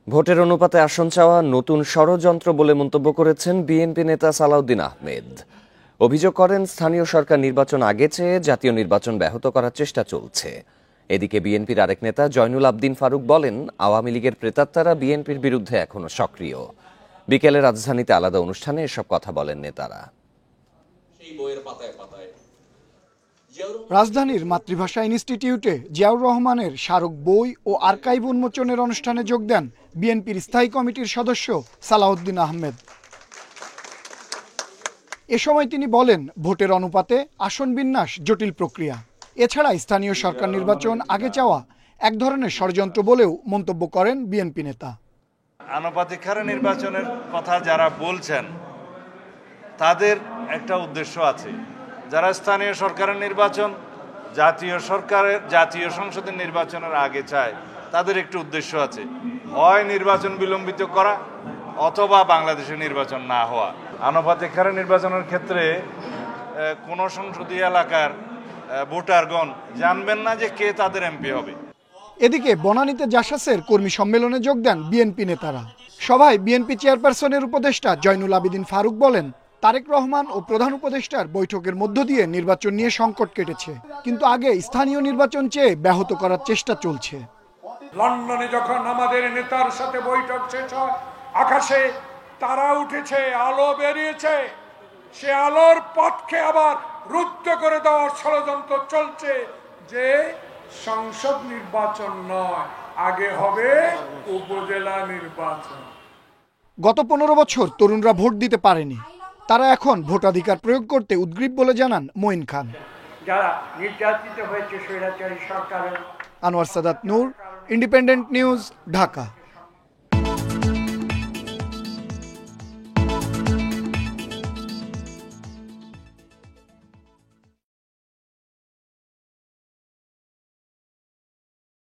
ভোটের অনুপাতে আসন চাওয়া নতুন ষড়যন্ত্র বলে মন্তব্য করেছেন বিএনপি নেতা সালাউদ্দিন আহমেদ। অভিযোগ করেন, স্থানীয় সরকার নির্বাচন আগে চেয়ে জাতীয় নির্বাচন ব্যাহত করার চেষ্টা চলছে। এদিকে বিএনপির আরেক নেতা জয়নুল আবদিন ফারুক বলেন, আওয়ামী লীগের প্রেতাত্মারা বিএনপির বিরুদ্ধে এখনো সক্রিয়। বিকেলে রাজধানীতে আলাদা অনুষ্ঠানে এসব কথা বলেন নেতারা। রাজধানীর মাতৃভাষা ইনস্টিটিউটে জিয়াউর রহমানের স্মারক বই ও আর্কাইভ উন্মোচনের অনুষ্ঠানে যোগ দেন বিএনপির স্থায়ী কমিটির সদস্য সালাউদ্দিন আহমেদ। এ সময় তিনি বলেন, ভোটের অনুপাতে আসন বিন্যাস জটিল প্রক্রিয়া। এছাড়া স্থানীয় সরকার নির্বাচন আগে চাওয়া এক ধরনের ষড়যন্ত্র বলেও মন্তব্য করেন বিএনপি নেতা। আনুপাতিক হারে নির্বাচনের কথা যারা বলছেন তাদের একটা উদ্দেশ্য আছে। যারা স্থানীয় সরকারের নির্বাচন জাতীয় সংসদের নির্বাচনের আগে চায়, তাদের একটু উদ্দেশ্য আছে, হয় নির্বাচন বিলম্বিত করা অথবা বাংলাদেশে নির্বাচন না হওয়া। আনুপাতিক হারে নির্বাচনের ক্ষেত্রে কোন সংসদীয় এলাকার ভোটারগণ জানবেন না যে কে তাদের এমপি হবে। এদিকে বনানীতে জাসাসের কর্মী সম্মেলনে যোগ দেন বিএনপি নেতারা। সভায় বিএনপি চেয়ারপারসনের উপদেষ্টা জয়নুল আবেদিন ফারুক বলেন, তারেক রহমান ও প্রধান উপদেষ্টার বৈঠকের মধ্য দিয়ে নির্বাচন নিয়ে সংকট কেটেছে, কিন্তু আগে স্থানীয় নির্বাচন চেয়ে ব্যাহত করার চেষ্টা চলছে। লন্ডনে যখন আমাদের নেতার সাথে বৈঠক শেষ হয়, আকাশে তারা উঠেছে, আলো বেরিয়েছে, সে আলোর পথকে আবার রুদ্ধ করে দেওয়ার ষড়যন্ত্র চলছে যে সংসদ নির্বাচন নয়, আগে হবে উপজেলা নির্বাচন। গত 15 বছর তরুণরা ভোট দিতে পারেনি, তারা এখন ভোটাধিকার প্রয়োগ করতে উদ্গ্রীব বলে জানান মঈন খান। যারা নির্যাতিত হয়েছে স্বৈরাচারী সরকারের। আনোয়ার সাদাত নূর, ইন্ডিপেন্ডেন্ট নিউজ, ঢাকা।